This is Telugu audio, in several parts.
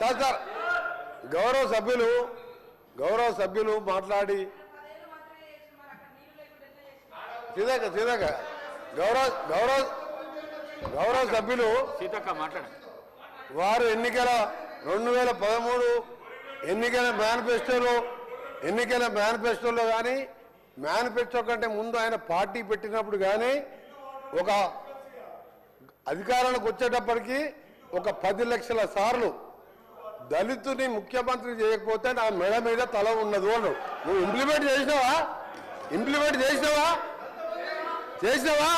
సార్ సార్ గౌరవ సభ్యులు మాట్లాడి సీతక్క గౌరవ సభ్యులు వారు ఎన్నికల 2013 ఎన్నికల మేనిఫెస్టోలో కానీ మేనిఫెస్టో కంటే ముందు ఆయన పార్టీ పెట్టినప్పుడు కానీ ఒక అధికారానికి వచ్చేటప్పటికి ఒక 10 లక్షల సార్లు దళితుని ముఖ్యమంత్రి చేయకపోతే నా మెడ మీద తల ఉన్నదు అను. నువ్వు ఇంప్లిమెంట్ చేసినావా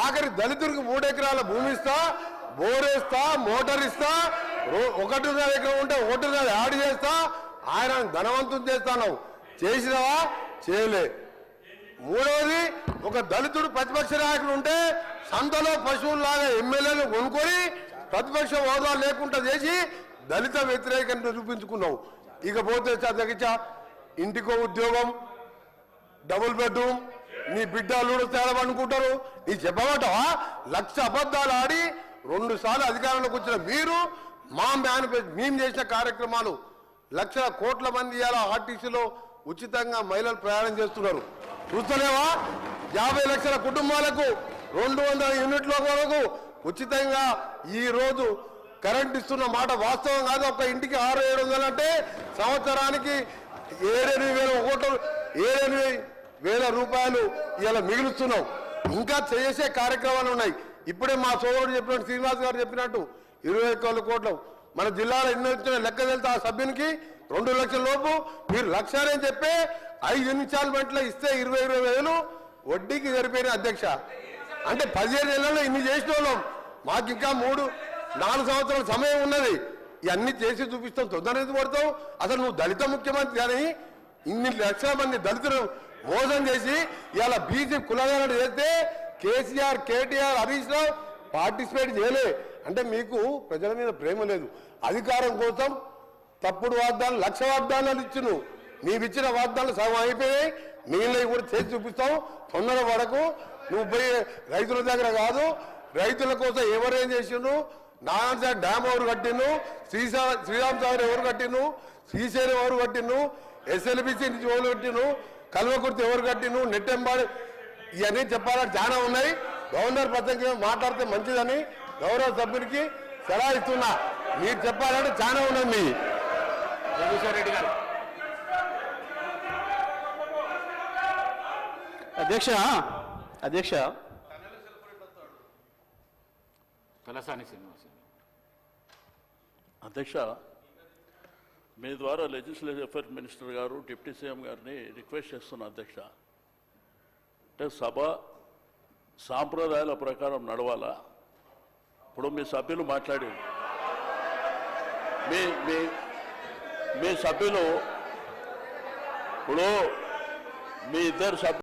ఆఖరి దళితుడికి 3 ఎకరాల భూమి ఇస్తా, బోరేస్తా, మోటార్ ఇస్తా, 1.5 ఎకరం ఉంటే 1.5 యాడ్ చేస్తా, ఆయన ధనవంతుని చేస్తాను. చేసినావా? చేయలే. మూడవది, ఒక దళితుడు ప్రతిపక్ష నాయకుడు ఉంటే సంతలో పశువుల్లాగా ఎమ్మెల్యేలు కొనుక్కొని ప్రతిపక్ష హోదా లేకుండా చేసి దళిత వ్యతిరేకంగా నిరూపించుకున్నావు. ఇకపోతే తగ్గించా ఇంటికో ఉద్యోగం, డబుల్ బెడ్రూమ్, నీ బిడ్డలు తేలబనుకుంటారు. నీ చెప్పమంటావా? 1,00,000 అబద్ధాలు ఆడి 2 సార్లు అధికారంలోకి వచ్చిన మీరు మేము చేసిన కార్యక్రమాలు 1,00,000 కోట్ల మంది ఇవాళ ఆర్టీసీలో ఉచితంగా మహిళలు ప్రయాణం చేస్తున్నారు. చూస్తలేవా? 50 లక్షల కుటుంబాలకు 200 యూనిట్ల వరకు ఉచితంగా ఈ రోజు కరెంట్ ఇస్తున్న మాట వాస్తవం కాదు. ఒక ఇంటికి 600-700 అంటే సంవత్సరానికి 7,000 రూపాయలు ఇలా మిగులుస్తున్నాం. ఇంకా చేసే కార్యక్రమాలు ఉన్నాయి. ఇప్పుడే మా సోదరుడు చెప్పినట్టు, శ్రీనివాస్ గారు చెప్పినట్టు 21 కోట్లు మన జిల్లాలో ఎన్ని వచ్చిన లెక్క వెళ్తే ఆ సభ్యునికి 2 లక్షల లోపు మీరు 1,00,000 అని చెప్పి 5 ఇన్స్టాల్మెంట్లో ఇస్తే 20,000 వడ్డీకి సరిపోయిన అధ్యక్ష. అంటే 15 నెలల్లో ఇన్ని చేసిన వాళ్ళం. మాకు ఇంకా 3-4 సంవత్సరాల సమయం ఉన్నది. ఇవన్నీ చేసి చూపిస్తాం. తొందర ఎందుకు పడతావు? అసలు నువ్వు దళిత ముఖ్యమంత్రి కానీ ఇన్ని లక్షల మంది దళితులు మోసం చేసి ఇలా బీసీ కులగాలను చేస్తే కేసీఆర్, కేటీఆర్, హరీష్ రావు పార్టిసిపేట్ చేయలే. అంటే మీకు ప్రజల మీద ప్రేమ లేదు. అధికారం కోసం తప్పుడు వాగ్దానాలు, 1,00,000 వాగ్దానాలు ఇచ్చును. నీవిచ్చిన వాగ్దానాలు సగం అయిపోయాయి. మిగిలినవి కూడా చేసి చూపిస్తావు. తొందర పడకు. నువ్వు పోయి రైతుల దగ్గర కాదు, రైతుల కోసం ఎవరేం చేసిండు, నారాయణ డ్యామ్ ఎవరు కట్టిను, శ్రీరామ్ సాగర్ ఎవరు కట్టిను, శ్రీశైలం ఎవరు కట్టిను, ఎస్ఎల్బిసి నుంచి ఎవరు కట్టిను, కల్వకుర్తి ఎవరు కట్టిను, నెట్టెంబాడు, ఇవన్నీ చెప్పాలని చాలా ఉన్నాయి. గవర్నర్ పద్ధతికి మాట్లాడితే మంచిదని గౌరవ సభ్యునికి సలహా ఇస్తున్నా. మీరు చెప్పాలంటే చాలా ఉన్నది. మీ రెడ్డి గారు అధ్యక్ష తలసాని శ్రీనివాస్ అధ్యక్ష, మీ ద్వారా లెజిస్లేటివ్ అఫైర్స్ మినిస్టర్ గారు, డిప్యూటీ సీఎం గారిని రిక్వెస్ట్ చేస్తున్నా అధ్యక్ష. అంటే సభ సాంప్రదాయాల ప్రకారం నడవాలా? ఇప్పుడు మీ సభ్యులు మాట్లాడి మీ సభ్యులు ఇప్పుడు మీ ఇద్దరు సభ్యులు